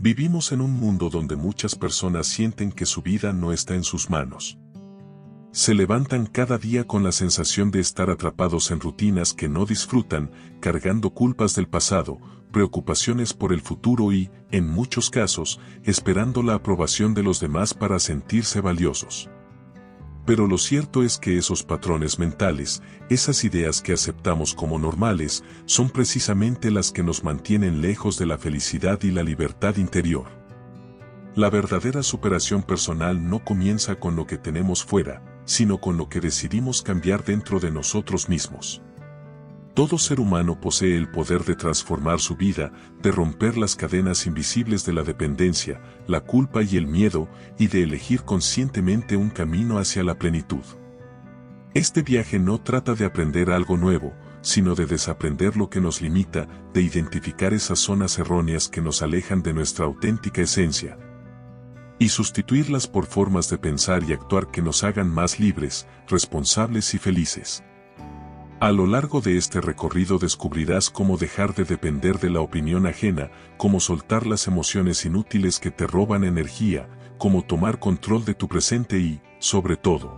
Vivimos en un mundo donde muchas personas sienten que su vida no está en sus manos. Se levantan cada día con la sensación de estar atrapados en rutinas que no disfrutan, cargando culpas del pasado, preocupaciones por el futuro y, en muchos casos, esperando la aprobación de los demás para sentirse valiosos. Pero lo cierto es que esos patrones mentales, esas ideas que aceptamos como normales, son precisamente las que nos mantienen lejos de la felicidad y la libertad interior. La verdadera superación personal no comienza con lo que tenemos fuera, sino con lo que decidimos cambiar dentro de nosotros mismos. Todo ser humano posee el poder de transformar su vida, de romper las cadenas invisibles de la dependencia, la culpa y el miedo, y de elegir conscientemente un camino hacia la plenitud. Este viaje no trata de aprender algo nuevo, sino de desaprender lo que nos limita, de identificar esas zonas erróneas que nos alejan de nuestra auténtica esencia, y sustituirlas por formas de pensar y actuar que nos hagan más libres, responsables y felices. A lo largo de este recorrido descubrirás cómo dejar de depender de la opinión ajena, cómo soltar las emociones inútiles que te roban energía, cómo tomar control de tu presente y, sobre todo,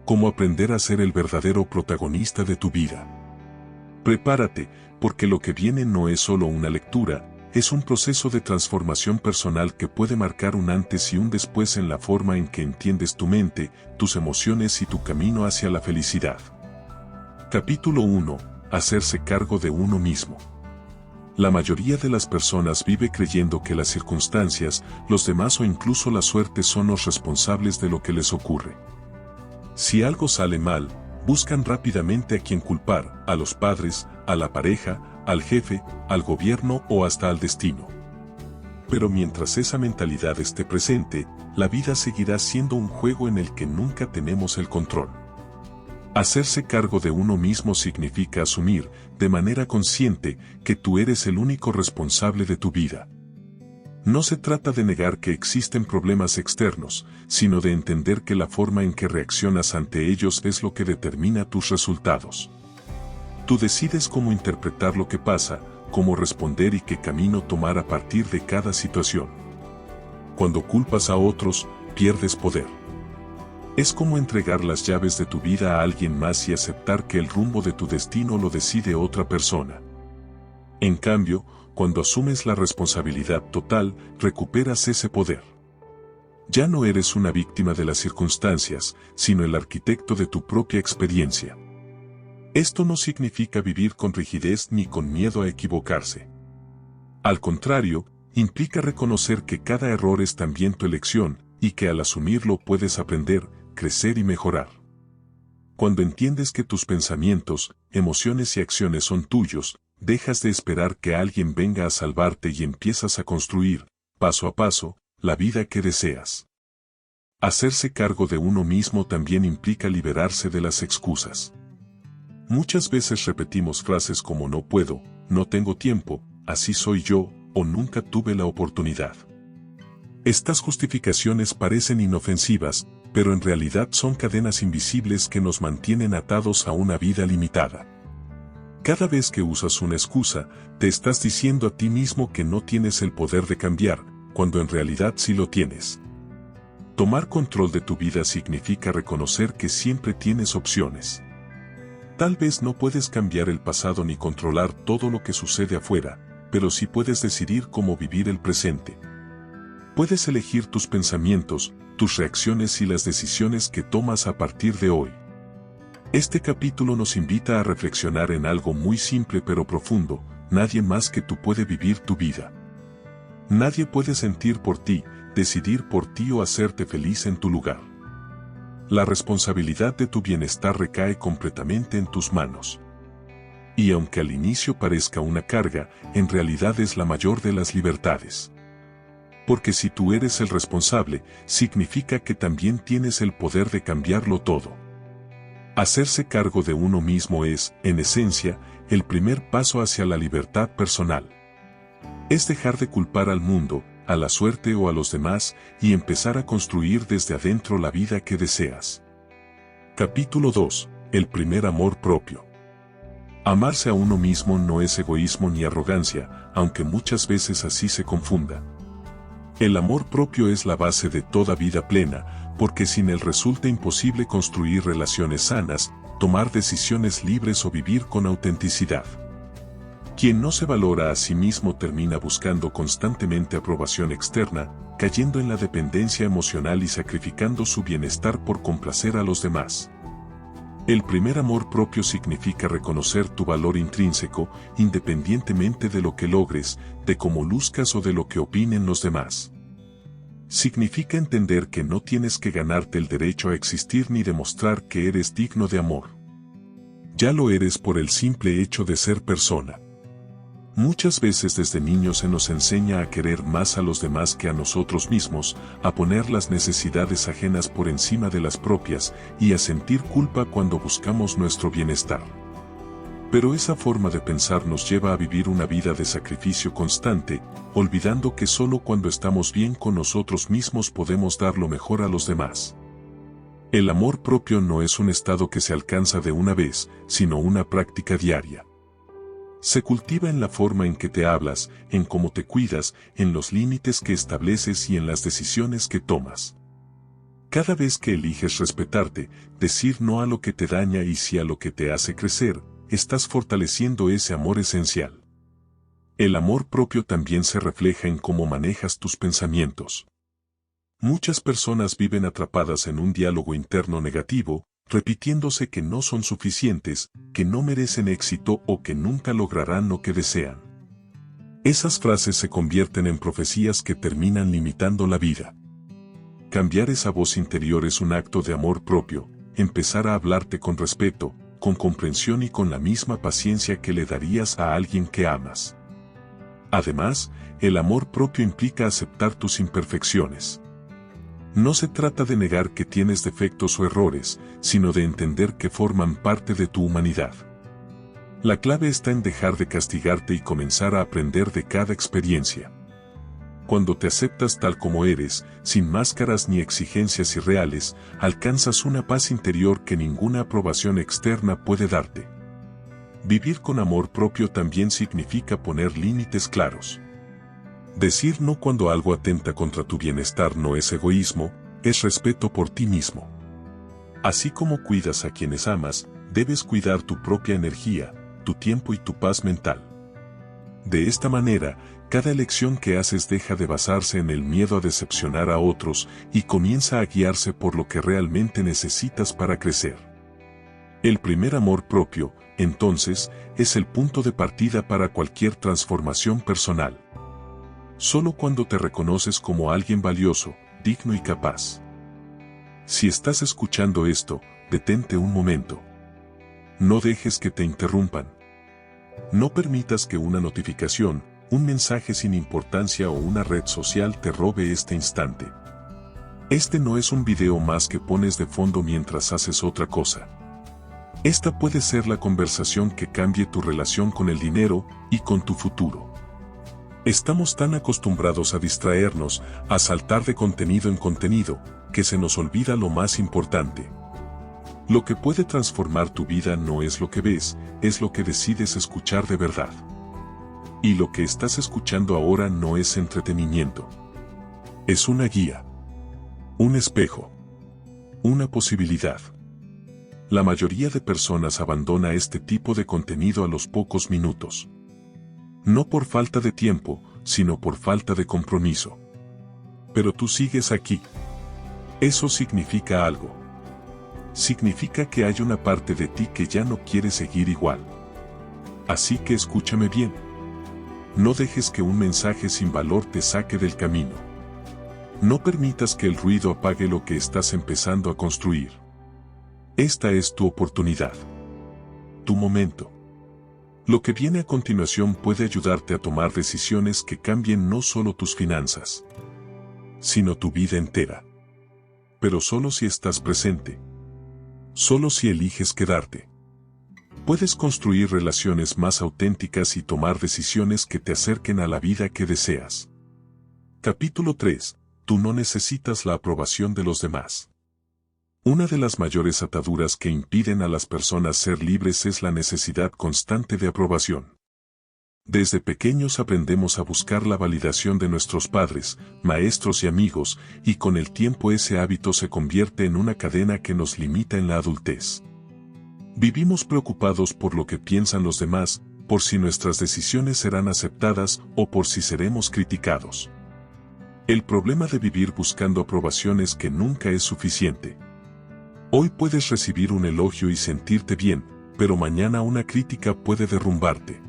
cómo aprender a ser el verdadero protagonista de tu vida. Prepárate, porque lo que viene no es solo una lectura, es un proceso de transformación personal que puede marcar un antes y un después en la forma en que entiendes tu mente, tus emociones y tu camino hacia la felicidad. Capítulo 1. Hacerse cargo de uno mismo. La mayoría de las personas vive creyendo que las circunstancias, los demás o incluso la suerte son los responsables de lo que les ocurre. Si algo sale mal, buscan rápidamente a quien culpar, a los padres, a la pareja, al jefe, al gobierno o hasta al destino. Pero mientras esa mentalidad esté presente, la vida seguirá siendo un juego en el que nunca tenemos el control. Hacerse cargo de uno mismo significa asumir, de manera consciente, que tú eres el único responsable de tu vida. No se trata de negar que existen problemas externos, sino de entender que la forma en que reaccionas ante ellos es lo que determina tus resultados. Tú decides cómo interpretar lo que pasa, cómo responder y qué camino tomar a partir de cada situación. Cuando culpas a otros, pierdes poder. Es como entregar las llaves de tu vida a alguien más y aceptar que el rumbo de tu destino lo decide otra persona. En cambio, cuando asumes la responsabilidad total, recuperas ese poder. Ya no eres una víctima de las circunstancias, sino el arquitecto de tu propia experiencia. Esto no significa vivir con rigidez ni con miedo a equivocarse. Al contrario, implica reconocer que cada error es también tu elección, y que al asumirlo puedes aprender, crecer y mejorar. Cuando entiendes que tus pensamientos, emociones y acciones son tuyos, dejas de esperar que alguien venga a salvarte y empiezas a construir, paso a paso, la vida que deseas. Hacerse cargo de uno mismo también implica liberarse de las excusas. Muchas veces repetimos frases como no puedo, no tengo tiempo, así soy yo, o nunca tuve la oportunidad. Estas justificaciones parecen inofensivas, pero en realidad son cadenas invisibles que nos mantienen atados a una vida limitada. Cada vez que usas una excusa, te estás diciendo a ti mismo que no tienes el poder de cambiar, cuando en realidad sí lo tienes. Tomar control de tu vida significa reconocer que siempre tienes opciones. Tal vez no puedes cambiar el pasado ni controlar todo lo que sucede afuera, pero sí puedes decidir cómo vivir el presente. Puedes elegir tus pensamientos, tus reacciones y las decisiones que tomas a partir de hoy. Este capítulo nos invita a reflexionar en algo muy simple pero profundo: nadie más que tú puede vivir tu vida. Nadie puede sentir por ti, decidir por ti o hacerte feliz en tu lugar. La responsabilidad de tu bienestar recae completamente en tus manos. Y aunque al inicio parezca una carga, en realidad es la mayor de las libertades. Porque si tú eres el responsable, significa que también tienes el poder de cambiarlo todo. Hacerse cargo de uno mismo es, en esencia, el primer paso hacia la libertad personal. Es dejar de culpar al mundo, a la suerte o a los demás, y empezar a construir desde adentro la vida que deseas. Capítulo 2. El primer amor propio. Amarse a uno mismo no es egoísmo ni arrogancia, aunque muchas veces así se confunda. El amor propio es la base de toda vida plena, porque sin él resulta imposible construir relaciones sanas, tomar decisiones libres o vivir con autenticidad. Quien no se valora a sí mismo termina buscando constantemente aprobación externa, cayendo en la dependencia emocional y sacrificando su bienestar por complacer a los demás. El primer amor propio significa reconocer tu valor intrínseco, independientemente de lo que logres, de cómo luzcas o de lo que opinen los demás. Significa entender que no tienes que ganarte el derecho a existir ni demostrar que eres digno de amor. Ya lo eres por el simple hecho de ser persona. Muchas veces desde niños se nos enseña a querer más a los demás que a nosotros mismos, a poner las necesidades ajenas por encima de las propias y a sentir culpa cuando buscamos nuestro bienestar. Pero esa forma de pensar nos lleva a vivir una vida de sacrificio constante, olvidando que solo cuando estamos bien con nosotros mismos podemos dar lo mejor a los demás. El amor propio no es un estado que se alcanza de una vez, sino una práctica diaria. Se cultiva en la forma en que te hablas, en cómo te cuidas, en los límites que estableces y en las decisiones que tomas. Cada vez que eliges respetarte, decir no a lo que te daña y sí a lo que te hace crecer, estás fortaleciendo ese amor esencial. El amor propio también se refleja en cómo manejas tus pensamientos. Muchas personas viven atrapadas en un diálogo interno negativo, repitiéndose que no son suficientes, que no merecen éxito o que nunca lograrán lo que desean. Esas frases se convierten en profecías que terminan limitando la vida. Cambiar esa voz interior es un acto de amor propio, empezar a hablarte con respeto, con comprensión y con la misma paciencia que le darías a alguien que amas. Además, el amor propio implica aceptar tus imperfecciones. No se trata de negar que tienes defectos o errores, sino de entender que forman parte de tu humanidad. La clave está en dejar de castigarte y comenzar a aprender de cada experiencia. Cuando te aceptas tal como eres, sin máscaras ni exigencias irreales, alcanzas una paz interior que ninguna aprobación externa puede darte. Vivir con amor propio también significa poner límites claros. Decir no cuando algo atenta contra tu bienestar no es egoísmo, es respeto por ti mismo. Así como cuidas a quienes amas, debes cuidar tu propia energía, tu tiempo y tu paz mental. De esta manera, cada elección que haces deja de basarse en el miedo a decepcionar a otros y comienza a guiarse por lo que realmente necesitas para crecer. El primer amor propio, entonces, es el punto de partida para cualquier transformación personal. Solo cuando te reconoces como alguien valioso, digno y capaz. Si estás escuchando esto, detente un momento. No dejes que te interrumpan. No permitas que una notificación, un mensaje sin importancia o una red social te robe este instante. Este no es un video más que pones de fondo mientras haces otra cosa. Esta puede ser la conversación que cambie tu relación con el dinero y con tu futuro. Estamos tan acostumbrados a distraernos, a saltar de contenido en contenido, que se nos olvida lo más importante. Lo que puede transformar tu vida no es lo que ves, es lo que decides escuchar de verdad. Y lo que estás escuchando ahora no es entretenimiento. Es una guía. Un espejo. Una posibilidad. La mayoría de personas abandona este tipo de contenido a los pocos minutos. No por falta de tiempo, sino por falta de compromiso. Pero tú sigues aquí. Eso significa algo. Significa que hay una parte de ti que ya no quiere seguir igual. Así que escúchame bien. No dejes que un mensaje sin valor te saque del camino. No permitas que el ruido apague lo que estás empezando a construir. Esta es tu oportunidad. Tu momento. Lo que viene a continuación puede ayudarte a tomar decisiones que cambien no solo tus finanzas, sino tu vida entera. Pero solo si estás presente. Solo si eliges quedarte. Puedes construir relaciones más auténticas y tomar decisiones que te acerquen a la vida que deseas. Capítulo 3. Tú no necesitas la aprobación de los demás. Una de las mayores ataduras que impiden a las personas ser libres es la necesidad constante de aprobación. Desde pequeños aprendemos a buscar la validación de nuestros padres, maestros y amigos, y con el tiempo ese hábito se convierte en una cadena que nos limita en la adultez. Vivimos preocupados por lo que piensan los demás, por si nuestras decisiones serán aceptadas o por si seremos criticados. El problema de vivir buscando aprobación es que nunca es suficiente. Hoy puedes recibir un elogio y sentirte bien, pero mañana una crítica puede derrumbarte.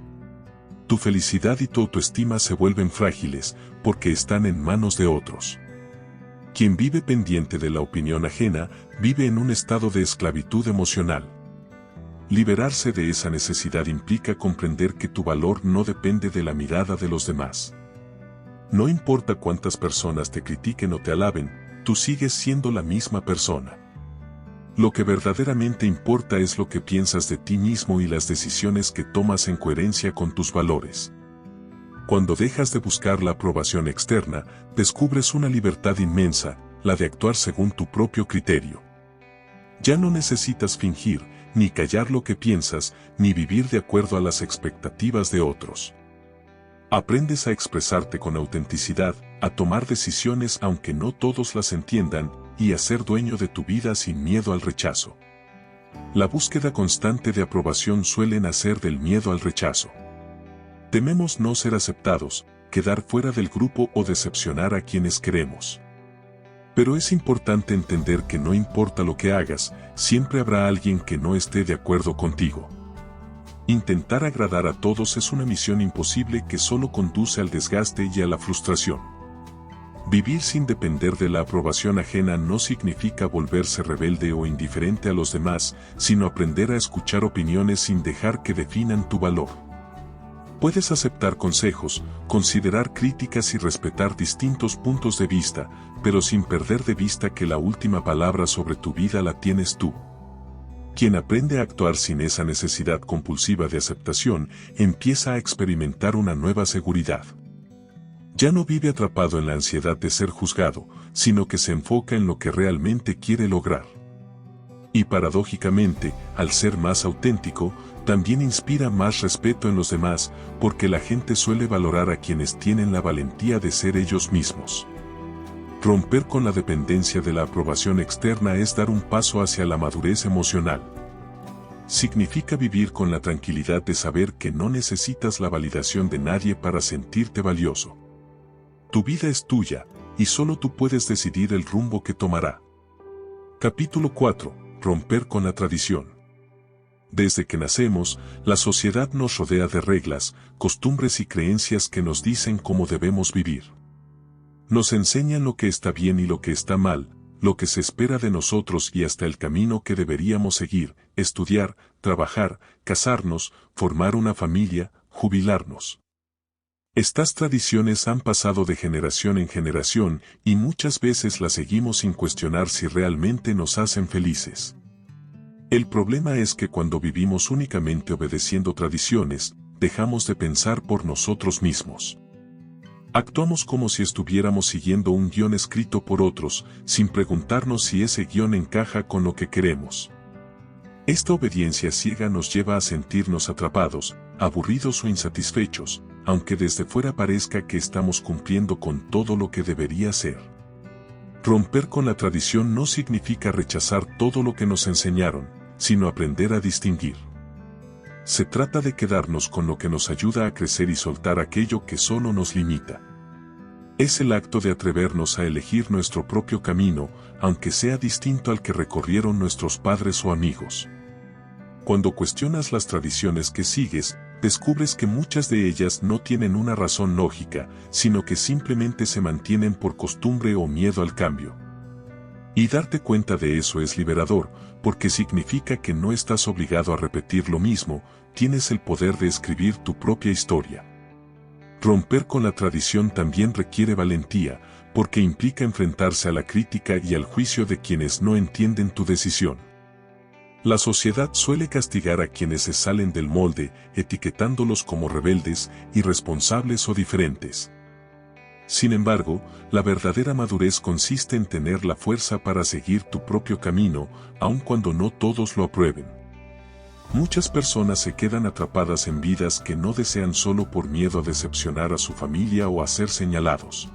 Tu felicidad y tu autoestima se vuelven frágiles porque están en manos de otros. Quien vive pendiente de la opinión ajena vive en un estado de esclavitud emocional. Liberarse de esa necesidad implica comprender que tu valor no depende de la mirada de los demás. No importa cuántas personas te critiquen o te alaben, tú sigues siendo la misma persona. Lo que verdaderamente importa es lo que piensas de ti mismo y las decisiones que tomas en coherencia con tus valores. Cuando dejas de buscar la aprobación externa, descubres una libertad inmensa, la de actuar según tu propio criterio. Ya no necesitas fingir, ni callar lo que piensas, ni vivir de acuerdo a las expectativas de otros. Aprendes a expresarte con autenticidad, a tomar decisiones aunque no todos las entiendan, y a ser dueño de tu vida sin miedo al rechazo. La búsqueda constante de aprobación suele nacer del miedo al rechazo. Tememos no ser aceptados, quedar fuera del grupo o decepcionar a quienes queremos. Pero es importante entender que no importa lo que hagas, siempre habrá alguien que no esté de acuerdo contigo. Intentar agradar a todos es una misión imposible que solo conduce al desgaste y a la frustración. Vivir sin depender de la aprobación ajena no significa volverse rebelde o indiferente a los demás, sino aprender a escuchar opiniones sin dejar que definan tu valor. Puedes aceptar consejos, considerar críticas y respetar distintos puntos de vista, pero sin perder de vista que la última palabra sobre tu vida la tienes tú. Quien aprende a actuar sin esa necesidad compulsiva de aceptación, empieza a experimentar una nueva seguridad. Ya no vive atrapado en la ansiedad de ser juzgado, sino que se enfoca en lo que realmente quiere lograr. Y paradójicamente, al ser más auténtico, también inspira más respeto en los demás, porque la gente suele valorar a quienes tienen la valentía de ser ellos mismos. Romper con la dependencia de la aprobación externa es dar un paso hacia la madurez emocional. Significa vivir con la tranquilidad de saber que no necesitas la validación de nadie para sentirte valioso. Tu vida es tuya, y solo tú puedes decidir el rumbo que tomará. Capítulo 4. Romper con la tradición. Desde que nacemos, la sociedad nos rodea de reglas, costumbres y creencias que nos dicen cómo debemos vivir. Nos enseñan lo que está bien y lo que está mal, lo que se espera de nosotros y hasta el camino que deberíamos seguir, estudiar, trabajar, casarnos, formar una familia, jubilarnos. Estas tradiciones han pasado de generación en generación y muchas veces las seguimos sin cuestionar si realmente nos hacen felices. El problema es que cuando vivimos únicamente obedeciendo tradiciones, dejamos de pensar por nosotros mismos. Actuamos como si estuviéramos siguiendo un guión escrito por otros, sin preguntarnos si ese guión encaja con lo que queremos. Esta obediencia ciega nos lleva a sentirnos atrapados, aburridos o insatisfechos, aunque desde fuera parezca que estamos cumpliendo con todo lo que debería ser. Romper con la tradición no significa rechazar todo lo que nos enseñaron, sino aprender a distinguir. Se trata de quedarnos con lo que nos ayuda a crecer y soltar aquello que solo nos limita. Es el acto de atrevernos a elegir nuestro propio camino, aunque sea distinto al que recorrieron nuestros padres o amigos. Cuando cuestionas las tradiciones que sigues, descubres que muchas de ellas no tienen una razón lógica, sino que simplemente se mantienen por costumbre o miedo al cambio. Y darte cuenta de eso es liberador, porque significa que no estás obligado a repetir lo mismo, tienes el poder de escribir tu propia historia. Romper con la tradición también requiere valentía, porque implica enfrentarse a la crítica y al juicio de quienes no entienden tu decisión. La sociedad suele castigar a quienes se salen del molde, etiquetándolos como rebeldes, irresponsables o diferentes. Sin embargo, la verdadera madurez consiste en tener la fuerza para seguir tu propio camino, aun cuando no todos lo aprueben. Muchas personas se quedan atrapadas en vidas que no desean solo por miedo a decepcionar a su familia o a ser señalados.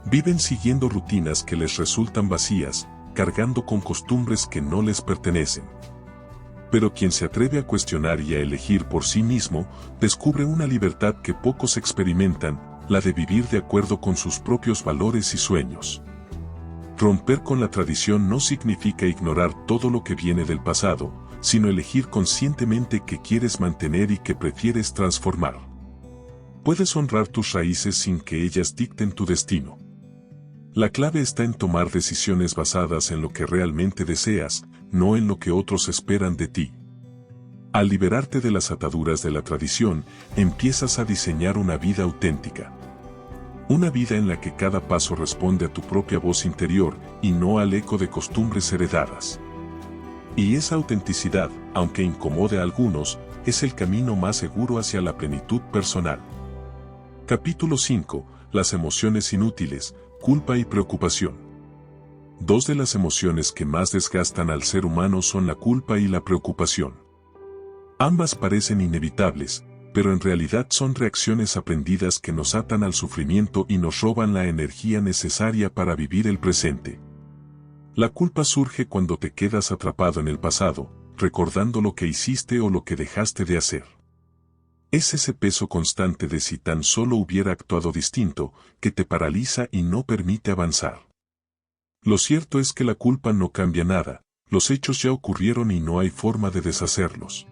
Viven siguiendo rutinas que les resultan vacías, cargando con costumbres que no les pertenecen. Pero quien se atreve a cuestionar y a elegir por sí mismo, descubre una libertad que pocos experimentan, la de vivir de acuerdo con sus propios valores y sueños. Romper con la tradición no significa ignorar todo lo que viene del pasado, sino elegir conscientemente qué quieres mantener y qué prefieres transformar. Puedes honrar tus raíces sin que ellas dicten tu destino. La clave está en tomar decisiones basadas en lo que realmente deseas, no en lo que otros esperan de ti. Al liberarte de las ataduras de la tradición, empiezas a diseñar una vida auténtica. Una vida en la que cada paso responde a tu propia voz interior y no al eco de costumbres heredadas. Y esa autenticidad, aunque incomode a algunos, es el camino más seguro hacia la plenitud personal. Capítulo 5. Las emociones inútiles, culpa y preocupación. Dos de las emociones que más desgastan al ser humano son la culpa y la preocupación. Ambas parecen inevitables, pero en realidad son reacciones aprendidas que nos atan al sufrimiento y nos roban la energía necesaria para vivir el presente. La culpa surge cuando te quedas atrapado en el pasado, recordando lo que hiciste o lo que dejaste de hacer. Es ese peso constante de si tan solo hubiera actuado distinto, que te paraliza y no permite avanzar. Lo cierto es que la culpa no cambia nada, los hechos ya ocurrieron y no hay forma de deshacerlos.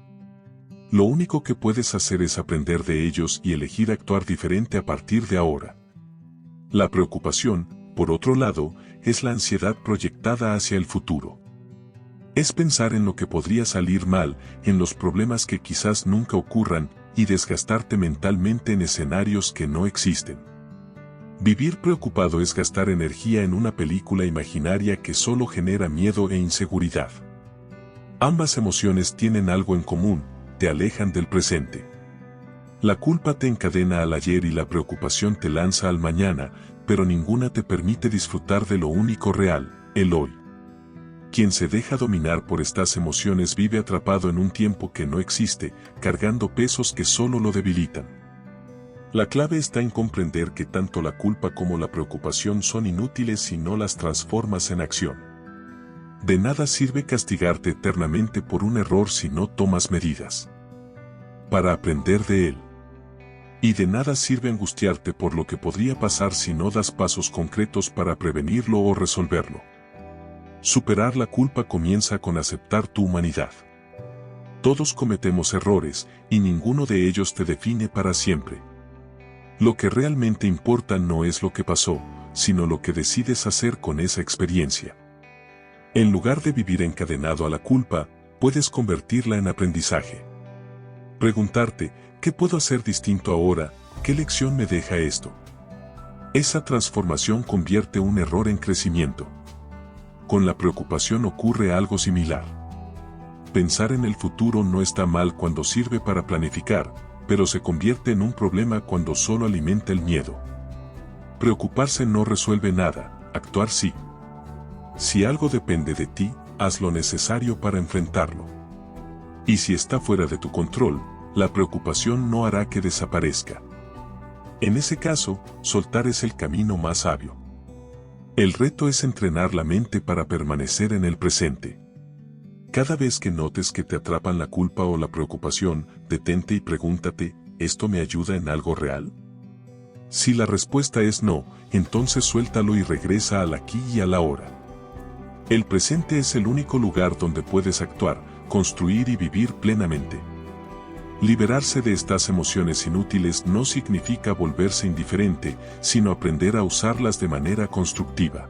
Lo único que puedes hacer es aprender de ellos y elegir actuar diferente a partir de ahora. La preocupación, por otro lado, es la ansiedad proyectada hacia el futuro. Es pensar en lo que podría salir mal, en los problemas que quizás nunca ocurran, y desgastarte mentalmente en escenarios que no existen. Vivir preocupado es gastar energía en una película imaginaria que solo genera miedo e inseguridad. Ambas emociones tienen algo en común: te alejan del presente. La culpa te encadena al ayer y la preocupación te lanza al mañana, pero ninguna te permite disfrutar de lo único real, el hoy. Quien se deja dominar por estas emociones vive atrapado en un tiempo que no existe, cargando pesos que solo lo debilitan. La clave está en comprender que tanto la culpa como la preocupación son inútiles si no las transformas en acción. De nada sirve castigarte eternamente por un error si no tomas medidas para aprender de él. Y de nada sirve angustiarte por lo que podría pasar si no das pasos concretos para prevenirlo o resolverlo. Superar la culpa comienza con aceptar tu humanidad. Todos cometemos errores, y ninguno de ellos te define para siempre. Lo que realmente importa no es lo que pasó, sino lo que decides hacer con esa experiencia. En lugar de vivir encadenado a la culpa, puedes convertirla en aprendizaje. Preguntarte, ¿qué puedo hacer distinto ahora? ¿Qué lección me deja esto? Esa transformación convierte un error en crecimiento. Con la preocupación ocurre algo similar. Pensar en el futuro no está mal cuando sirve para planificar, pero se convierte en un problema cuando solo alimenta el miedo. Preocuparse no resuelve nada, actuar sí. Si algo depende de ti, haz lo necesario para enfrentarlo. Y si está fuera de tu control, la preocupación no hará que desaparezca. En ese caso, soltar es el camino más sabio. El reto es entrenar la mente para permanecer en el presente. Cada vez que notes que te atrapan la culpa o la preocupación, detente y pregúntate, ¿esto me ayuda en algo real? Si la respuesta es no, entonces suéltalo y regresa al aquí y a la ahora. El presente es el único lugar donde puedes actuar, construir y vivir plenamente. Liberarse de estas emociones inútiles no significa volverse indiferente, sino aprender a usarlas de manera constructiva.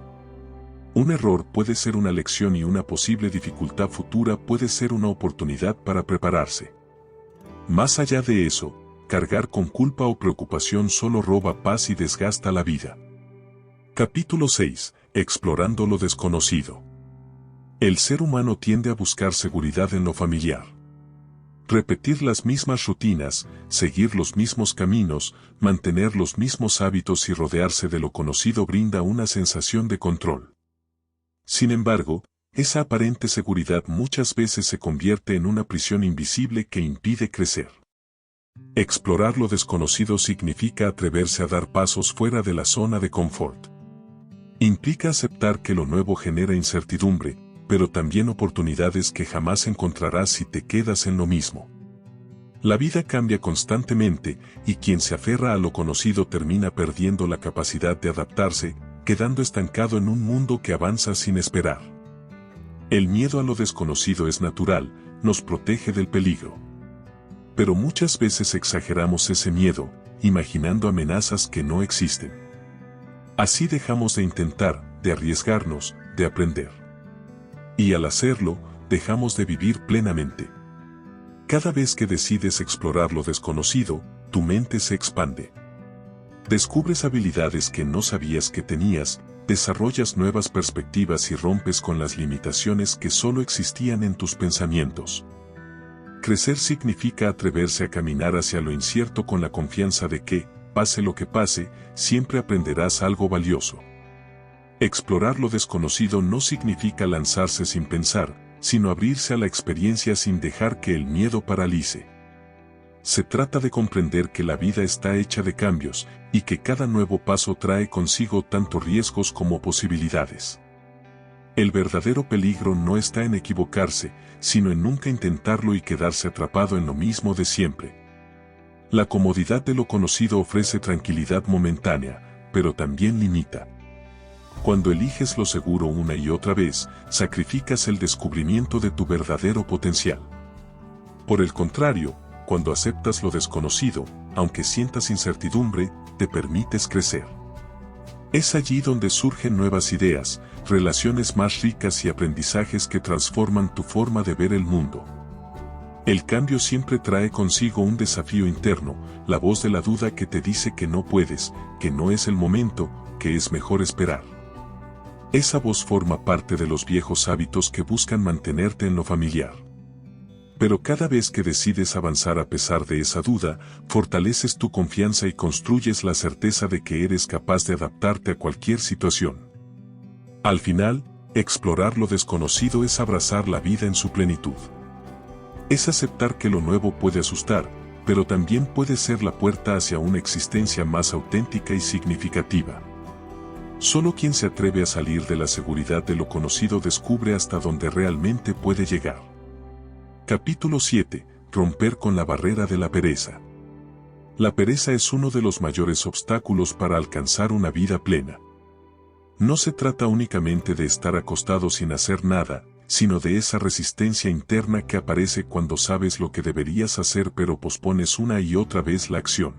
Un error puede ser una lección y una posible dificultad futura puede ser una oportunidad para prepararse. Más allá de eso, cargar con culpa o preocupación solo roba paz y desgasta la vida. Capítulo 6. Explorando lo desconocido. El ser humano tiende a buscar seguridad en lo familiar. Repetir las mismas rutinas, seguir los mismos caminos, mantener los mismos hábitos y rodearse de lo conocido brinda una sensación de control. Sin embargo, esa aparente seguridad muchas veces se convierte en una prisión invisible que impide crecer. Explorar lo desconocido significa atreverse a dar pasos fuera de la zona de confort. Implica aceptar que lo nuevo genera incertidumbre, pero también oportunidades que jamás encontrarás si te quedas en lo mismo. La vida cambia constantemente, y quien se aferra a lo conocido termina perdiendo la capacidad de adaptarse, quedando estancado en un mundo que avanza sin esperar. El miedo a lo desconocido es natural, nos protege del peligro. Pero muchas veces exageramos ese miedo, imaginando amenazas que no existen. Así dejamos de intentar, de arriesgarnos, de aprender. Y al hacerlo, dejamos de vivir plenamente. Cada vez que decides explorar lo desconocido, tu mente se expande. Descubres habilidades que no sabías que tenías, desarrollas nuevas perspectivas y rompes con las limitaciones que solo existían en tus pensamientos. Crecer significa atreverse a caminar hacia lo incierto con la confianza de que, pase lo que pase, siempre aprenderás algo valioso. Explorar lo desconocido no significa lanzarse sin pensar, sino abrirse a la experiencia sin dejar que el miedo paralice. Se trata de comprender que la vida está hecha de cambios, y que cada nuevo paso trae consigo tanto riesgos como posibilidades. El verdadero peligro no está en equivocarse, sino en nunca intentarlo y quedarse atrapado en lo mismo de siempre. La comodidad de lo conocido ofrece tranquilidad momentánea, pero también limita. Cuando eliges lo seguro una y otra vez, sacrificas el descubrimiento de tu verdadero potencial. Por el contrario, cuando aceptas lo desconocido, aunque sientas incertidumbre, te permites crecer. Es allí donde surgen nuevas ideas, relaciones más ricas y aprendizajes que transforman tu forma de ver el mundo. El cambio siempre trae consigo un desafío interno, la voz de la duda que te dice que no puedes, que no es el momento, que es mejor esperar. Esa voz forma parte de los viejos hábitos que buscan mantenerte en lo familiar. Pero cada vez que decides avanzar a pesar de esa duda, fortaleces tu confianza y construyes la certeza de que eres capaz de adaptarte a cualquier situación. Al final, explorar lo desconocido es abrazar la vida en su plenitud. Es aceptar que lo nuevo puede asustar, pero también puede ser la puerta hacia una existencia más auténtica y significativa. Solo quien se atreve a salir de la seguridad de lo conocido descubre hasta dónde realmente puede llegar. Capítulo 7. Romper con la barrera de la pereza. La pereza es uno de los mayores obstáculos para alcanzar una vida plena. No se trata únicamente de estar acostado sin hacer nada, sino de esa resistencia interna que aparece cuando sabes lo que deberías hacer pero pospones una y otra vez la acción.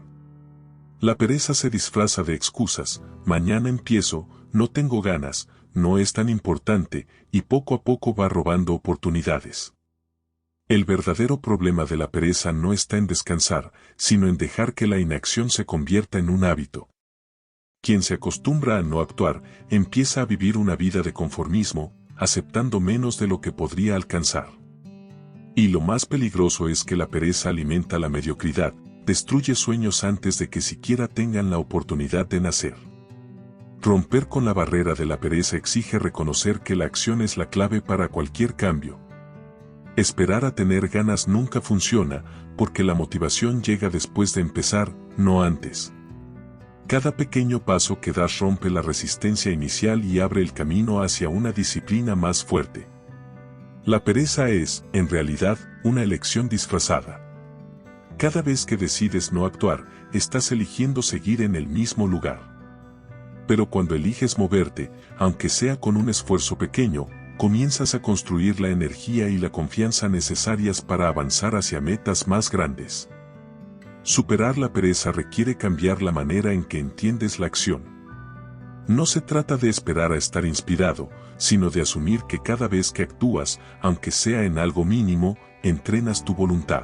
La pereza se disfraza de excusas: mañana empiezo, no tengo ganas, no es tan importante, y poco a poco va robando oportunidades. El verdadero problema de la pereza no está en descansar, sino en dejar que la inacción se convierta en un hábito. Quien se acostumbra a no actuar, empieza a vivir una vida de conformismo, aceptando menos de lo que podría alcanzar. Y lo más peligroso es que la pereza alimenta la mediocridad, destruye sueños antes de que siquiera tengan la oportunidad de nacer. Romper con la barrera de la pereza exige reconocer que la acción es la clave para cualquier cambio. Esperar a tener ganas nunca funciona, porque la motivación llega después de empezar, no antes. Cada pequeño paso que das rompe la resistencia inicial y abre el camino hacia una disciplina más fuerte. La pereza es, en realidad, una elección disfrazada. Cada vez que decides no actuar, estás eligiendo seguir en el mismo lugar. Pero cuando eliges moverte, aunque sea con un esfuerzo pequeño, comienzas a construir la energía y la confianza necesarias para avanzar hacia metas más grandes. Superar la pereza requiere cambiar la manera en que entiendes la acción. No se trata de esperar a estar inspirado, sino de asumir que cada vez que actúas, aunque sea en algo mínimo, entrenas tu voluntad.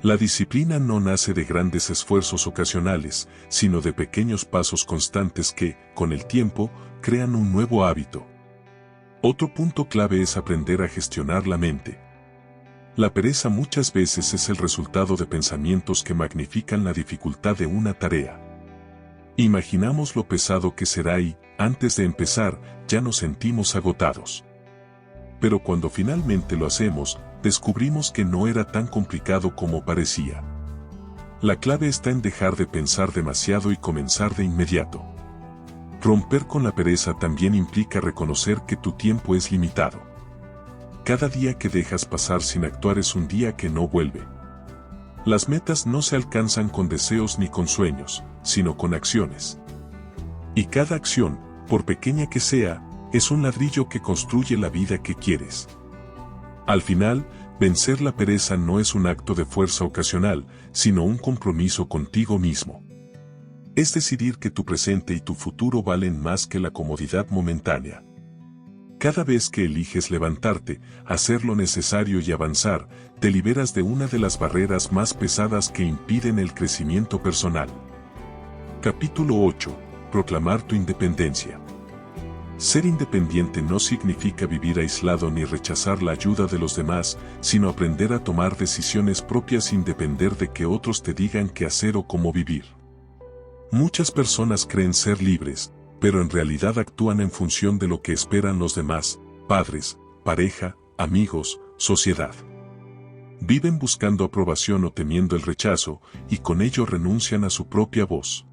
La disciplina no nace de grandes esfuerzos ocasionales, sino de pequeños pasos constantes que, con el tiempo, crean un nuevo hábito. Otro punto clave es aprender a gestionar la mente. La pereza muchas veces es el resultado de pensamientos que magnifican la dificultad de una tarea. Imaginamos lo pesado que será y, antes de empezar, ya nos sentimos agotados. Pero cuando finalmente lo hacemos, descubrimos que no era tan complicado como parecía. La clave está en dejar de pensar demasiado y comenzar de inmediato. Romper con la pereza también implica reconocer que tu tiempo es limitado. Cada día que dejas pasar sin actuar es un día que no vuelve. Las metas no se alcanzan con deseos ni con sueños, sino con acciones. Y cada acción, por pequeña que sea, es un ladrillo que construye la vida que quieres. Al final, vencer la pereza no es un acto de fuerza ocasional, sino un compromiso contigo mismo. Es decidir que tu presente y tu futuro valen más que la comodidad momentánea. Cada vez que eliges levantarte, hacer lo necesario y avanzar, te liberas de una de las barreras más pesadas que impiden el crecimiento personal. Capítulo 8. Proclamar tu independencia. Ser independiente no significa vivir aislado ni rechazar la ayuda de los demás, sino aprender a tomar decisiones propias sin depender de que otros te digan qué hacer o cómo vivir. Muchas personas creen ser libres, pero en realidad actúan en función de lo que esperan los demás, padres, pareja, amigos, sociedad. Viven buscando aprobación o temiendo el rechazo, y con ello renuncian a su propia voz.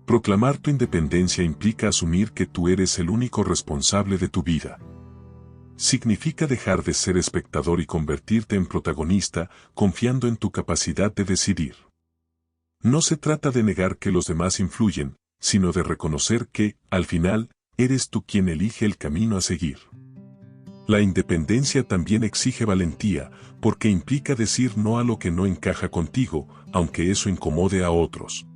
Proclamar tu independencia implica asumir que tú eres el único responsable de tu vida. Significa dejar de ser espectador y convertirte en protagonista, confiando en tu capacidad de decidir. No se trata de negar que los demás influyen, sino de reconocer que, al final, eres tú quien elige el camino a seguir. La independencia también exige valentía, porque implica decir no a lo que no encaja contigo, aunque eso incomode a otros.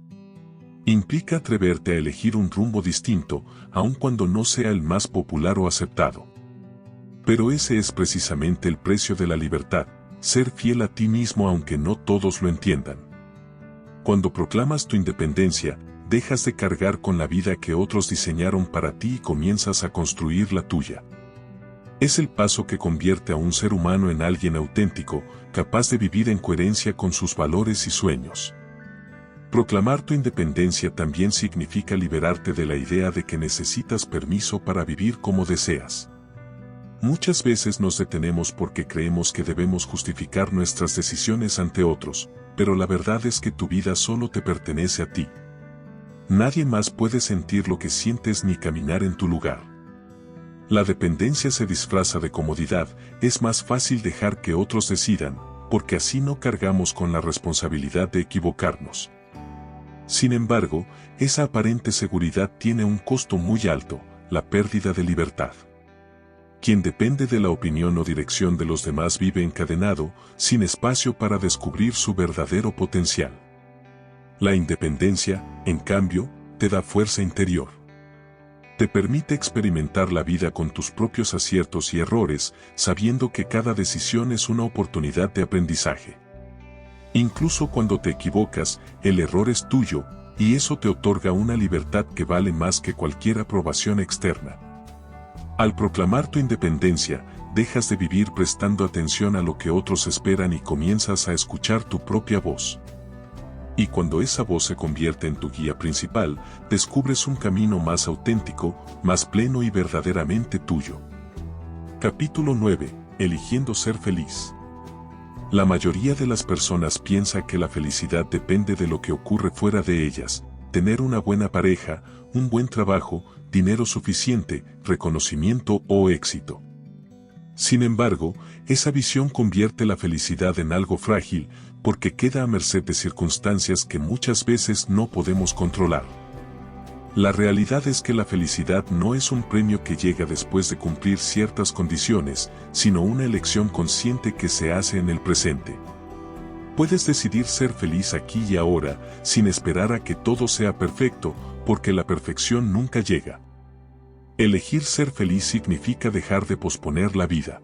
Implica atreverte a elegir un rumbo distinto, aun cuando no sea el más popular o aceptado. Pero ese es precisamente el precio de la libertad, ser fiel a ti mismo aunque no todos lo entiendan. Cuando proclamas tu independencia, dejas de cargar con la vida que otros diseñaron para ti y comienzas a construir la tuya. Es el paso que convierte a un ser humano en alguien auténtico, capaz de vivir en coherencia con sus valores y sueños. Proclamar tu independencia también significa liberarte de la idea de que necesitas permiso para vivir como deseas. Muchas veces nos detenemos porque creemos que debemos justificar nuestras decisiones ante otros, pero la verdad es que tu vida solo te pertenece a ti. Nadie más puede sentir lo que sientes ni caminar en tu lugar. La dependencia se disfraza de comodidad, es más fácil dejar que otros decidan, porque así no cargamos con la responsabilidad de equivocarnos. Sin embargo, esa aparente seguridad tiene un costo muy alto, la pérdida de libertad. Quien depende de la opinión o dirección de los demás vive encadenado, sin espacio para descubrir su verdadero potencial. La independencia, en cambio, te da fuerza interior. Te permite experimentar la vida con tus propios aciertos y errores, sabiendo que cada decisión es una oportunidad de aprendizaje. Incluso cuando te equivocas, el error es tuyo, y eso te otorga una libertad que vale más que cualquier aprobación externa. Al proclamar tu independencia, dejas de vivir prestando atención a lo que otros esperan y comienzas a escuchar tu propia voz. Y cuando esa voz se convierte en tu guía principal, descubres un camino más auténtico, más pleno y verdaderamente tuyo. Capítulo 9. Eligiendo ser feliz. La mayoría de las personas piensa que la felicidad depende de lo que ocurre fuera de ellas, tener una buena pareja, un buen trabajo, dinero suficiente, reconocimiento o éxito. Sin embargo, esa visión convierte la felicidad en algo frágil, porque queda a merced de circunstancias que muchas veces no podemos controlar. La realidad es que la felicidad no es un premio que llega después de cumplir ciertas condiciones, sino una elección consciente que se hace en el presente. Puedes decidir ser feliz aquí y ahora, sin esperar a que todo sea perfecto, porque la perfección nunca llega. Elegir ser feliz significa dejar de posponer la vida.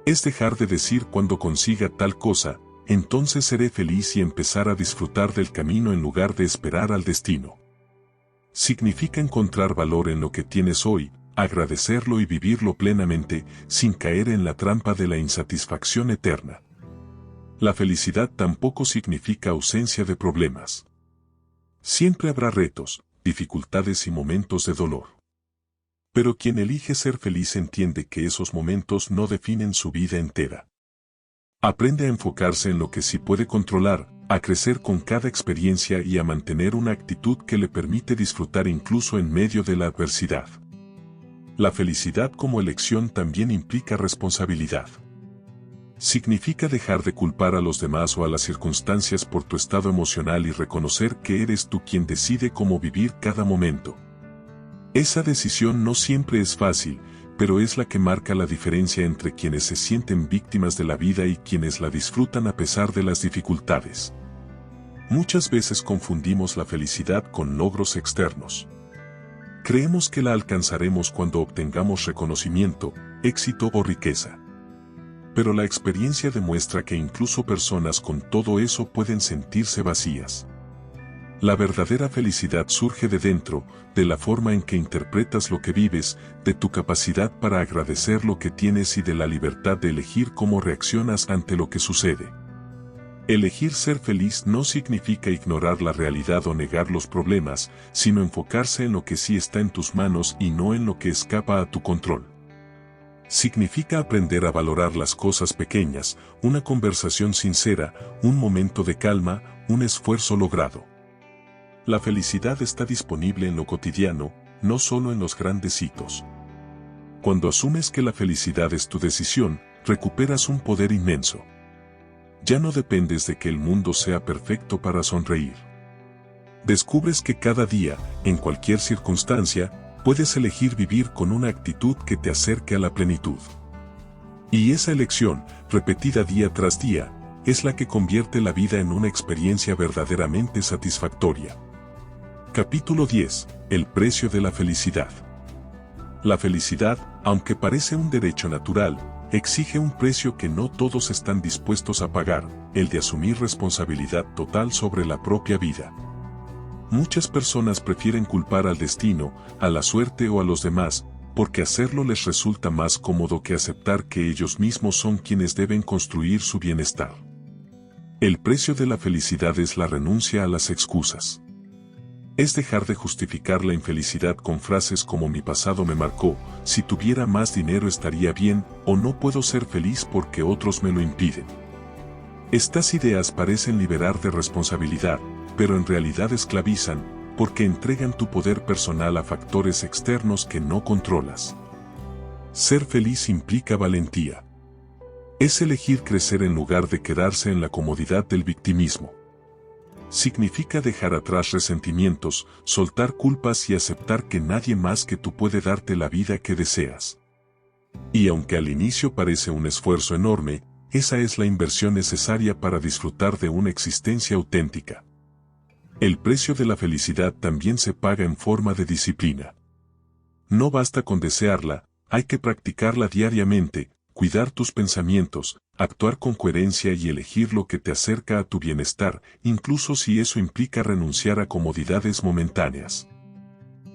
Es dejar de decir cuando consiga tal cosa, entonces seré feliz y empezar a disfrutar del camino en lugar de esperar al destino. Significa encontrar valor en lo que tienes hoy, agradecerlo y vivirlo plenamente, sin caer en la trampa de la insatisfacción eterna. La felicidad tampoco significa ausencia de problemas. Siempre habrá retos, dificultades y momentos de dolor. Pero quien elige ser feliz entiende que esos momentos no definen su vida entera. Aprende a enfocarse en lo que sí puede controlar, a crecer con cada experiencia y a mantener una actitud que le permite disfrutar incluso en medio de la adversidad. La felicidad como elección también implica responsabilidad. Significa dejar de culpar a los demás o a las circunstancias por tu estado emocional y reconocer que eres tú quien decide cómo vivir cada momento. Esa decisión no siempre es fácil, pero es la que marca la diferencia entre quienes se sienten víctimas de la vida y quienes la disfrutan a pesar de las dificultades. Muchas veces confundimos la felicidad con logros externos. Creemos que la alcanzaremos cuando obtengamos reconocimiento, éxito o riqueza. Pero la experiencia demuestra que incluso personas con todo eso pueden sentirse vacías. La verdadera felicidad surge de dentro, de la forma en que interpretas lo que vives, de tu capacidad para agradecer lo que tienes y de la libertad de elegir cómo reaccionas ante lo que sucede. Elegir ser feliz no significa ignorar la realidad o negar los problemas, sino enfocarse en lo que sí está en tus manos y no en lo que escapa a tu control. Significa aprender a valorar las cosas pequeñas, una conversación sincera, un momento de calma, un esfuerzo logrado. La felicidad está disponible en lo cotidiano, no solo en los grandes hitos. Cuando asumes que la felicidad es tu decisión, recuperas un poder inmenso. Ya no dependes de que el mundo sea perfecto para sonreír. Descubres que cada día, en cualquier circunstancia, puedes elegir vivir con una actitud que te acerque a la plenitud. Y esa elección, repetida día tras día, es la que convierte la vida en una experiencia verdaderamente satisfactoria. Capítulo 10. El precio de la felicidad. La felicidad, aunque parece un derecho natural, exige un precio que no todos están dispuestos a pagar, el de asumir responsabilidad total sobre la propia vida. Muchas personas prefieren culpar al destino, a la suerte o a los demás, porque hacerlo les resulta más cómodo que aceptar que ellos mismos son quienes deben construir su bienestar. El precio de la felicidad es la renuncia a las excusas. Es dejar de justificar la infelicidad con frases como mi pasado me marcó, si tuviera más dinero estaría bien, o no puedo ser feliz porque otros me lo impiden. Estas ideas parecen liberar de responsabilidad, pero en realidad esclavizan, porque entregan tu poder personal a factores externos que no controlas. Ser feliz implica valentía. Es elegir crecer en lugar de quedarse en la comodidad del victimismo. Significa dejar atrás resentimientos, soltar culpas y aceptar que nadie más que tú puede darte la vida que deseas. Y aunque al inicio parece un esfuerzo enorme, esa es la inversión necesaria para disfrutar de una existencia auténtica. El precio de la felicidad también se paga en forma de disciplina. No basta con desearla, hay que practicarla diariamente, cuidar tus pensamientos, actuar con coherencia y elegir lo que te acerca a tu bienestar, incluso si eso implica renunciar a comodidades momentáneas.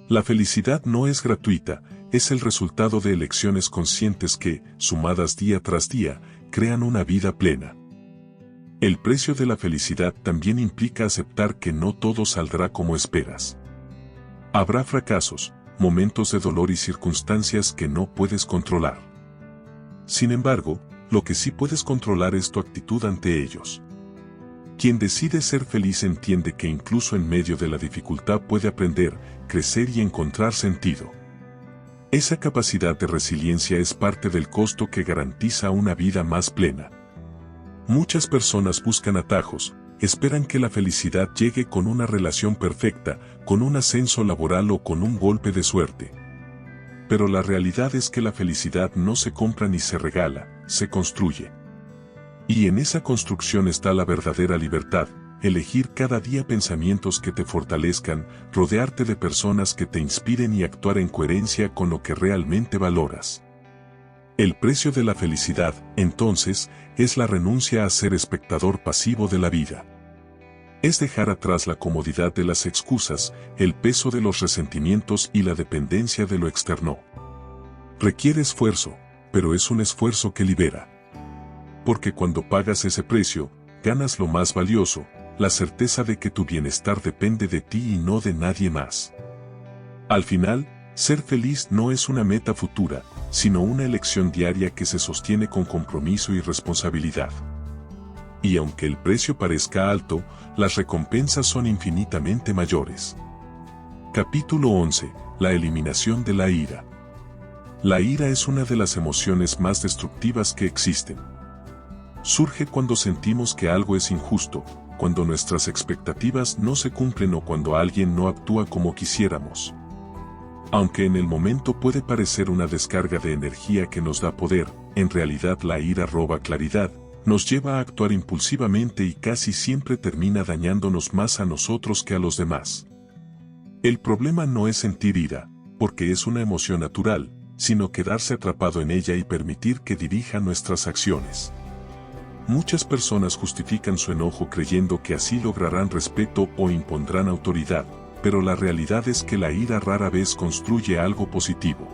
La felicidad no es gratuita, es el resultado de elecciones conscientes que, sumadas día tras día, crean una vida plena. El precio de la felicidad también implica aceptar que no todo saldrá como esperas. Habrá fracasos, momentos de dolor y circunstancias que no puedes controlar. Sin embargo, lo que sí puedes controlar es tu actitud ante ellos. Quien decide ser feliz entiende que incluso en medio de la dificultad puede aprender, crecer y encontrar sentido. Esa capacidad de resiliencia es parte del costo que garantiza una vida más plena. Muchas personas buscan atajos, esperan que la felicidad llegue con una relación perfecta, con un ascenso laboral o con un golpe de suerte. Pero la realidad es que la felicidad no se compra ni se regala, se construye. Y en esa construcción está la verdadera libertad, elegir cada día pensamientos que te fortalezcan, rodearte de personas que te inspiren y actuar en coherencia con lo que realmente valoras. El precio de la felicidad, entonces, es la renuncia a ser espectador pasivo de la vida. Es dejar atrás la comodidad de las excusas, el peso de los resentimientos y la dependencia de lo externo. Requiere esfuerzo, pero es un esfuerzo que libera. Porque cuando pagas ese precio, ganas lo más valioso, la certeza de que tu bienestar depende de ti y no de nadie más. Al final, Ser feliz no es una meta futura, sino una elección diaria que se sostiene con compromiso y responsabilidad. Y aunque el precio parezca alto, las recompensas son infinitamente mayores. Capítulo 11. La eliminación de la ira. La ira es una de las emociones más destructivas que existen. Surge cuando sentimos que algo es injusto, cuando nuestras expectativas no se cumplen o cuando alguien no actúa como quisiéramos. Aunque en el momento puede parecer una descarga de energía que nos da poder, en realidad la ira roba claridad, nos lleva a actuar impulsivamente y casi siempre termina dañándonos más a nosotros que a los demás. El problema no es sentir ira, porque es una emoción natural, sino quedarse atrapado en ella y permitir que dirija nuestras acciones. Muchas personas justifican su enojo creyendo que así lograrán respeto o impondrán autoridad, pero la realidad es que la ira rara vez construye algo positivo.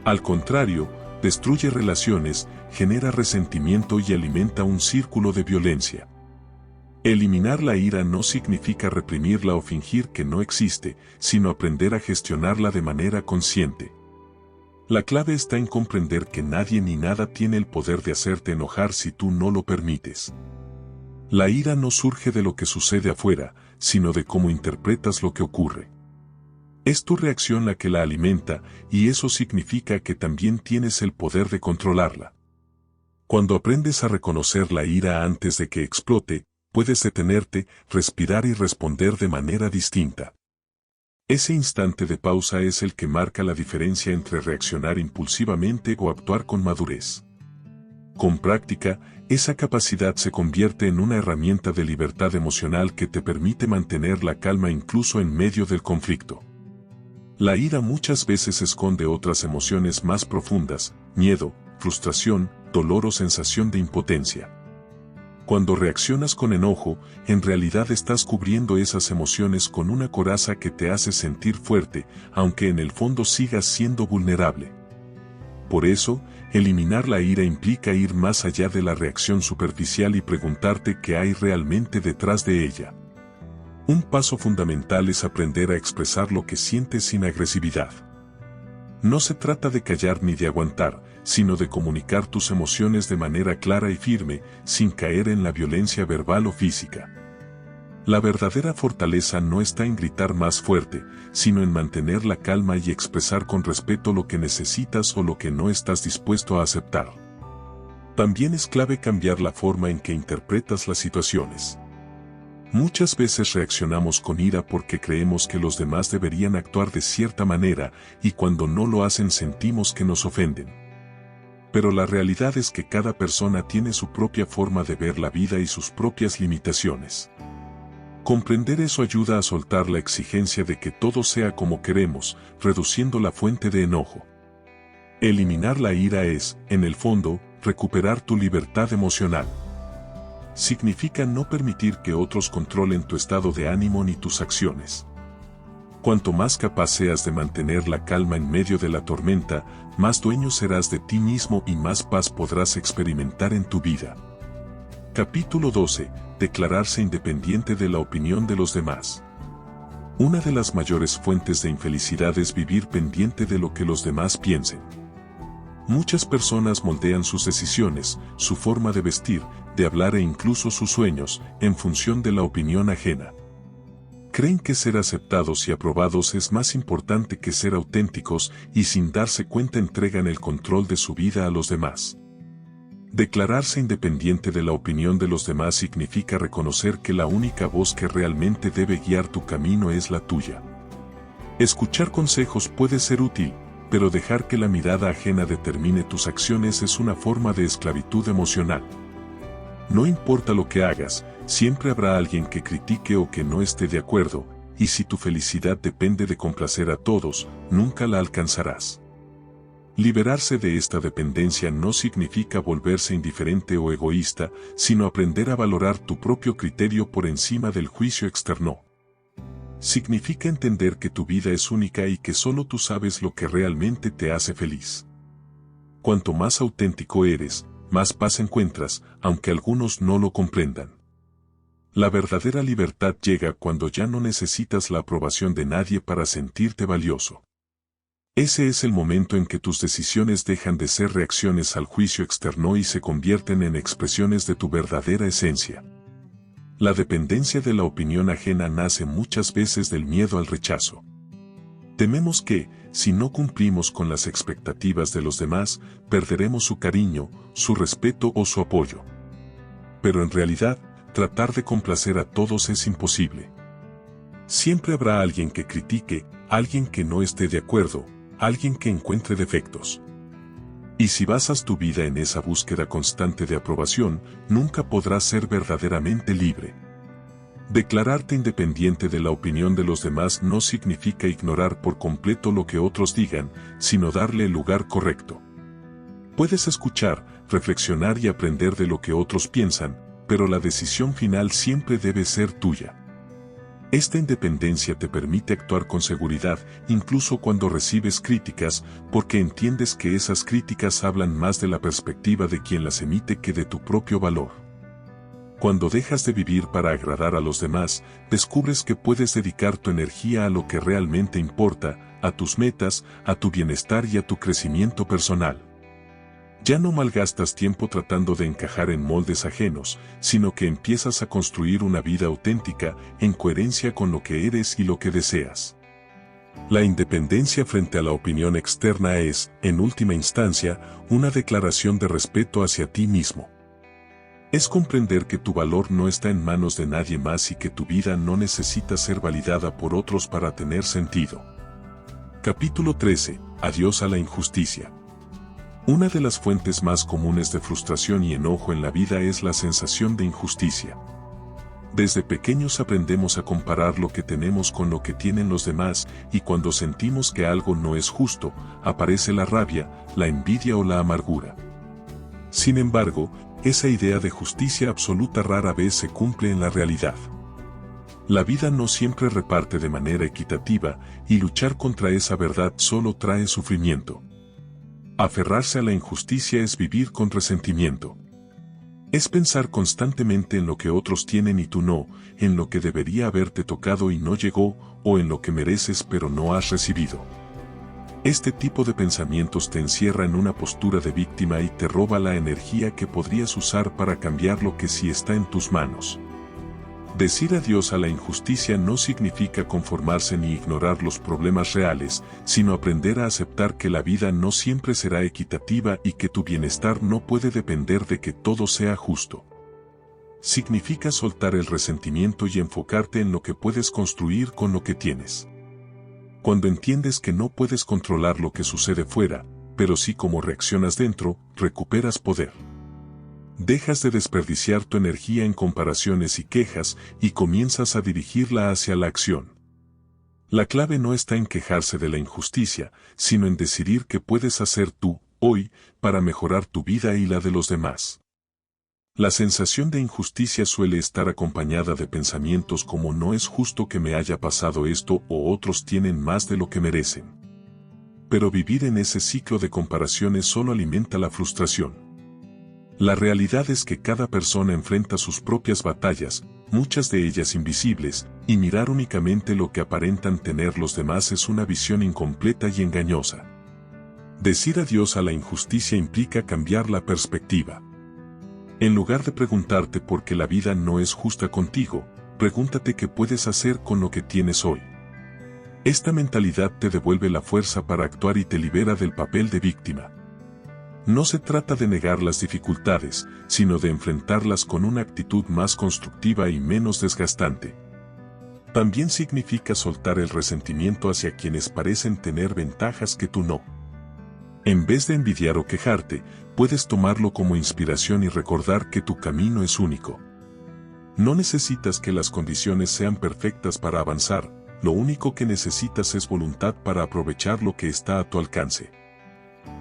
Al contrario, destruye relaciones, genera resentimiento y alimenta un círculo de violencia. Eliminar la ira no significa reprimirla o fingir que no existe, sino aprender a gestionarla de manera consciente. La clave está en comprender que nadie ni nada tiene el poder de hacerte enojar si tú no lo permites. La ira no surge de lo que sucede afuera, sino de cómo interpretas lo que ocurre. Es tu reacción la que la alimenta, y eso significa que también tienes el poder de controlarla. Cuando aprendes a reconocer la ira antes de que explote, puedes detenerte, respirar y responder de manera distinta. Ese instante de pausa es el que marca la diferencia entre reaccionar impulsivamente o actuar con madurez. Con práctica, esa capacidad se convierte en una herramienta de libertad emocional que te permite mantener la calma incluso en medio del conflicto. La ira muchas veces esconde otras emociones más profundas: miedo, frustración, dolor o sensación de impotencia. Cuando reaccionas con enojo, en realidad estás cubriendo esas emociones con una coraza que te hace sentir fuerte, aunque en el fondo sigas siendo vulnerable. Por eso, eliminar la ira implica ir más allá de la reacción superficial y preguntarte qué hay realmente detrás de ella. Un paso fundamental es aprender a expresar lo que sientes sin agresividad. No se trata de callar ni de aguantar, sino de comunicar tus emociones de manera clara y firme, sin caer en la violencia verbal o física. La verdadera fortaleza no está en gritar más fuerte, sino en mantener la calma y expresar con respeto lo que necesitas o lo que no estás dispuesto a aceptar. También es clave cambiar la forma en que interpretas las situaciones. Muchas veces reaccionamos con ira porque creemos que los demás deberían actuar de cierta manera, y cuando no lo hacen sentimos que nos ofenden. Pero la realidad es que cada persona tiene su propia forma de ver la vida y sus propias limitaciones. Comprender eso ayuda a soltar la exigencia de que todo sea como queremos, reduciendo la fuente de enojo. Eliminar la ira es, en el fondo, recuperar tu libertad emocional. Significa no permitir que otros controlen tu estado de ánimo ni tus acciones. Cuanto más capaz seas de mantener la calma en medio de la tormenta, más dueño serás de ti mismo y más paz podrás experimentar en tu vida. Capítulo 12. Declararse independiente de la opinión de los demás. Una de las mayores fuentes de infelicidad es vivir pendiente de lo que los demás piensen. Muchas personas moldean sus decisiones, su forma de vestir, de hablar e incluso sus sueños, en función de la opinión ajena. Creen que ser aceptados y aprobados es más importante que ser auténticos y sin darse cuenta entregan el control de su vida a los demás. Declararse independiente de la opinión de los demás significa reconocer que la única voz que realmente debe guiar tu camino es la tuya. Escuchar consejos puede ser útil, pero dejar que la mirada ajena determine tus acciones es una forma de esclavitud emocional. No importa lo que hagas, siempre habrá alguien que critique o que no esté de acuerdo, y si tu felicidad depende de complacer a todos, nunca la alcanzarás. Liberarse de esta dependencia no significa volverse indiferente o egoísta, sino aprender a valorar tu propio criterio por encima del juicio externo. Significa entender que tu vida es única y que solo tú sabes lo que realmente te hace feliz. Cuanto más auténtico eres, más paz encuentras, aunque algunos no lo comprendan. La verdadera libertad llega cuando ya no necesitas la aprobación de nadie para sentirte valioso. Ese es el momento en que tus decisiones dejan de ser reacciones al juicio externo y se convierten en expresiones de tu verdadera esencia. La dependencia de la opinión ajena nace muchas veces del miedo al rechazo. Tememos que, si no cumplimos con las expectativas de los demás, perderemos su cariño, su respeto o su apoyo. Pero en realidad, tratar de complacer a todos es imposible. Siempre habrá alguien que critique, alguien que no esté de acuerdo, alguien que encuentre defectos. Y si basas tu vida en esa búsqueda constante de aprobación, nunca podrás ser verdaderamente libre. Declararte independiente de la opinión de los demás no significa ignorar por completo lo que otros digan, sino darle el lugar correcto. Puedes escuchar, reflexionar y aprender de lo que otros piensan, pero la decisión final siempre debe ser tuya. Esta independencia te permite actuar con seguridad, incluso cuando recibes críticas, porque entiendes que esas críticas hablan más de la perspectiva de quien las emite que de tu propio valor. Cuando dejas de vivir para agradar a los demás, descubres que puedes dedicar tu energía a lo que realmente importa, a tus metas, a tu bienestar y a tu crecimiento personal. Ya no malgastas tiempo tratando de encajar en moldes ajenos, sino que empiezas a construir una vida auténtica, en coherencia con lo que eres y lo que deseas. La independencia frente a la opinión externa es, en última instancia, una declaración de respeto hacia ti mismo. Es comprender que tu valor no está en manos de nadie más y que tu vida no necesita ser validada por otros para tener sentido. Capítulo 13. Adiós a la injusticia. Una de las fuentes más comunes de frustración y enojo en la vida es la sensación de injusticia. Desde pequeños aprendemos a comparar lo que tenemos con lo que tienen los demás, y cuando sentimos que algo no es justo, aparece la rabia, la envidia o la amargura. Sin embargo, esa idea de justicia absoluta rara vez se cumple en la realidad. La vida no siempre reparte de manera equitativa, y luchar contra esa verdad solo trae sufrimiento. Aferrarse a la injusticia es vivir con resentimiento. Es pensar constantemente en lo que otros tienen y tú no, en lo que debería haberte tocado y no llegó, o en lo que mereces pero no has recibido. Este tipo de pensamientos te encierra en una postura de víctima y te roba la energía que podrías usar para cambiar lo que sí está en tus manos. Decir adiós a la injusticia no significa conformarse ni ignorar los problemas reales, sino aprender a aceptar que la vida no siempre será equitativa y que tu bienestar no puede depender de que todo sea justo. Significa soltar el resentimiento y enfocarte en lo que puedes construir con lo que tienes. Cuando entiendes que no puedes controlar lo que sucede fuera, pero sí cómo reaccionas dentro, recuperas poder. Dejas de desperdiciar tu energía en comparaciones y quejas y comienzas a dirigirla hacia la acción. La clave no está en quejarse de la injusticia, sino en decidir qué puedes hacer tú, hoy, para mejorar tu vida y la de los demás. La sensación de injusticia suele estar acompañada de pensamientos como no es justo que me haya pasado esto o otros tienen más de lo que merecen. Pero vivir en ese ciclo de comparaciones solo alimenta la frustración. La realidad es que cada persona enfrenta sus propias batallas, muchas de ellas invisibles, y mirar únicamente lo que aparentan tener los demás es una visión incompleta y engañosa. Decir adiós a la injusticia implica cambiar la perspectiva. En lugar de preguntarte por qué la vida no es justa contigo, pregúntate qué puedes hacer con lo que tienes hoy. Esta mentalidad te devuelve la fuerza para actuar y te libera del papel de víctima. No se trata de negar las dificultades, sino de enfrentarlas con una actitud más constructiva y menos desgastante. También significa soltar el resentimiento hacia quienes parecen tener ventajas que tú no. En vez de envidiar o quejarte, puedes tomarlo como inspiración y recordar que tu camino es único. No necesitas que las condiciones sean perfectas para avanzar, lo único que necesitas es voluntad para aprovechar lo que está a tu alcance.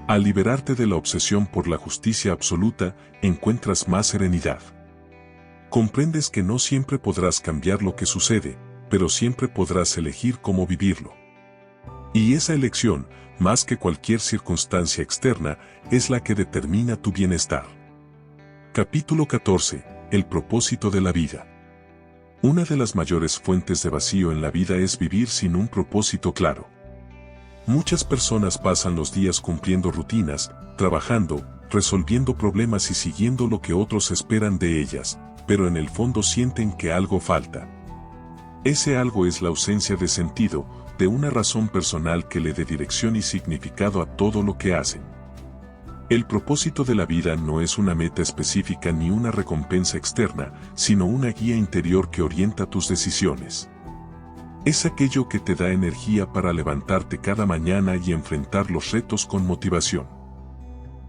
Al liberarte de la obsesión por la justicia absoluta, encuentras más serenidad. Comprendes que no siempre podrás cambiar lo que sucede, pero siempre podrás elegir cómo vivirlo. Y esa elección, más que cualquier circunstancia externa, es la que determina tu bienestar. Capítulo 14. El propósito de la vida. Una de las mayores fuentes de vacío en la vida es vivir sin un propósito claro. Muchas personas pasan los días cumpliendo rutinas, trabajando, resolviendo problemas y siguiendo lo que otros esperan de ellas, pero en el fondo sienten que algo falta. Ese algo es la ausencia de sentido, de una razón personal que le dé dirección y significado a todo lo que hacen. El propósito de la vida no es una meta específica ni una recompensa externa, sino una guía interior que orienta tus decisiones. Es aquello que te da energía para levantarte cada mañana y enfrentar los retos con motivación.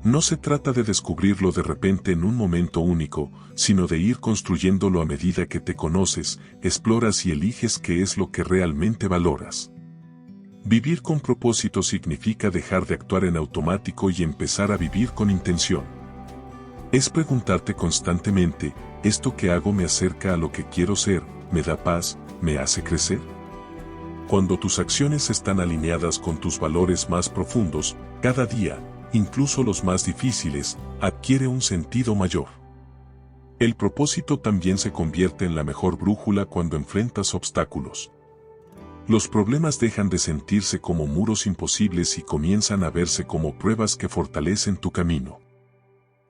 No se trata de descubrirlo de repente en un momento único, sino de ir construyéndolo a medida que te conoces, exploras y eliges qué es lo que realmente valoras. Vivir con propósito significa dejar de actuar en automático y empezar a vivir con intención. Es preguntarte constantemente, ¿esto que hago me acerca a lo que quiero ser, me da paz, me hace crecer? Cuando tus acciones están alineadas con tus valores más profundos, cada día, incluso los más difíciles, adquiere un sentido mayor. El propósito también se convierte en la mejor brújula cuando enfrentas obstáculos. Los problemas dejan de sentirse como muros imposibles y comienzan a verse como pruebas que fortalecen tu camino.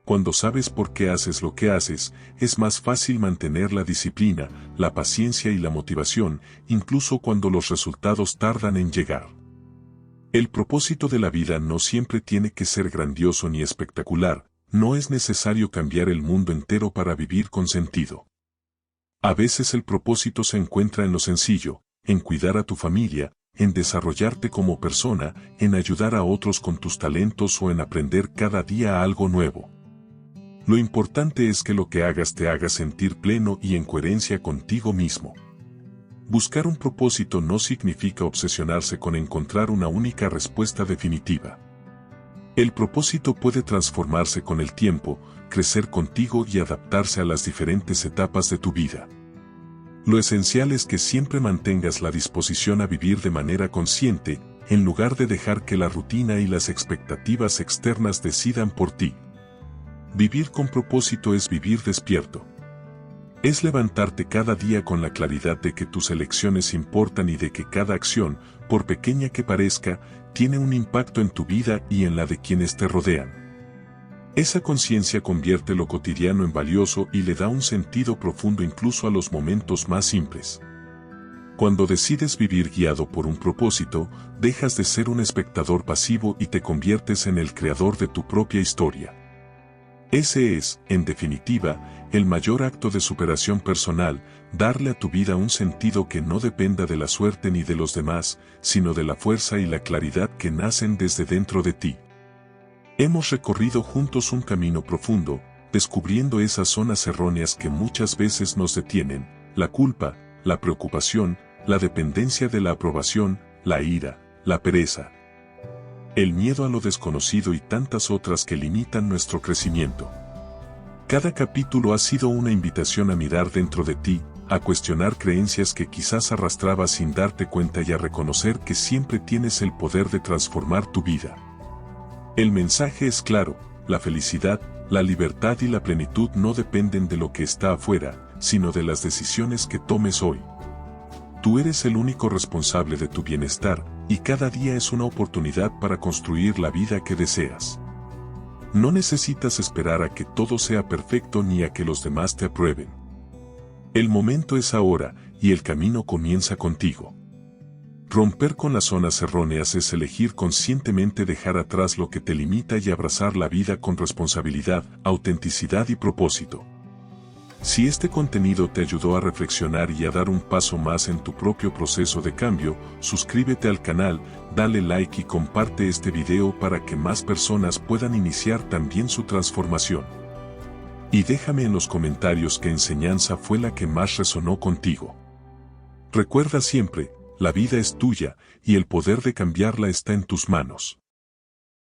Cuando sabes por qué haces lo que haces, es más fácil mantener la disciplina, la paciencia y la motivación, incluso cuando los resultados tardan en llegar. El propósito de la vida no siempre tiene que ser grandioso ni espectacular, no es necesario cambiar el mundo entero para vivir con sentido. A veces el propósito se encuentra en lo sencillo, en cuidar a tu familia, en desarrollarte como persona, en ayudar a otros con tus talentos o en aprender cada día algo nuevo. Lo importante es que lo que hagas te haga sentir pleno y en coherencia contigo mismo. Buscar un propósito no significa obsesionarse con encontrar una única respuesta definitiva. El propósito puede transformarse con el tiempo, crecer contigo y adaptarse a las diferentes etapas de tu vida. Lo esencial es que siempre mantengas la disposición a vivir de manera consciente, en lugar de dejar que la rutina y las expectativas externas decidan por ti. Vivir con propósito es vivir despierto. Es levantarte cada día con la claridad de que tus elecciones importan y de que cada acción, por pequeña que parezca, tiene un impacto en tu vida y en la de quienes te rodean. Esa conciencia convierte lo cotidiano en valioso y le da un sentido profundo incluso a los momentos más simples. Cuando decides vivir guiado por un propósito, dejas de ser un espectador pasivo y te conviertes en el creador de tu propia historia. Ese es, en definitiva, el mayor acto de superación personal, darle a tu vida un sentido que no dependa de la suerte ni de los demás, sino de la fuerza y la claridad que nacen desde dentro de ti. Hemos recorrido juntos un camino profundo, descubriendo esas zonas erróneas que muchas veces nos detienen, la culpa, la preocupación, la dependencia de la aprobación, la ira, la pereza, el miedo a lo desconocido y tantas otras que limitan nuestro crecimiento. Cada capítulo ha sido una invitación a mirar dentro de ti, a cuestionar creencias que quizás arrastrabas sin darte cuenta y a reconocer que siempre tienes el poder de transformar tu vida. El mensaje es claro, la felicidad, la libertad y la plenitud no dependen de lo que está afuera, sino de las decisiones que tomes hoy. Tú eres el único responsable de tu bienestar, y cada día es una oportunidad para construir la vida que deseas. No necesitas esperar a que todo sea perfecto ni a que los demás te aprueben. El momento es ahora, y el camino comienza contigo. Romper con las zonas erróneas es elegir conscientemente dejar atrás lo que te limita y abrazar la vida con responsabilidad, autenticidad y propósito. Si este contenido te ayudó a reflexionar y a dar un paso más en tu propio proceso de cambio, suscríbete al canal, dale like y comparte este video para que más personas puedan iniciar también su transformación. Y déjame en los comentarios qué enseñanza fue la que más resonó contigo. Recuerda siempre, la vida es tuya, y el poder de cambiarla está en tus manos.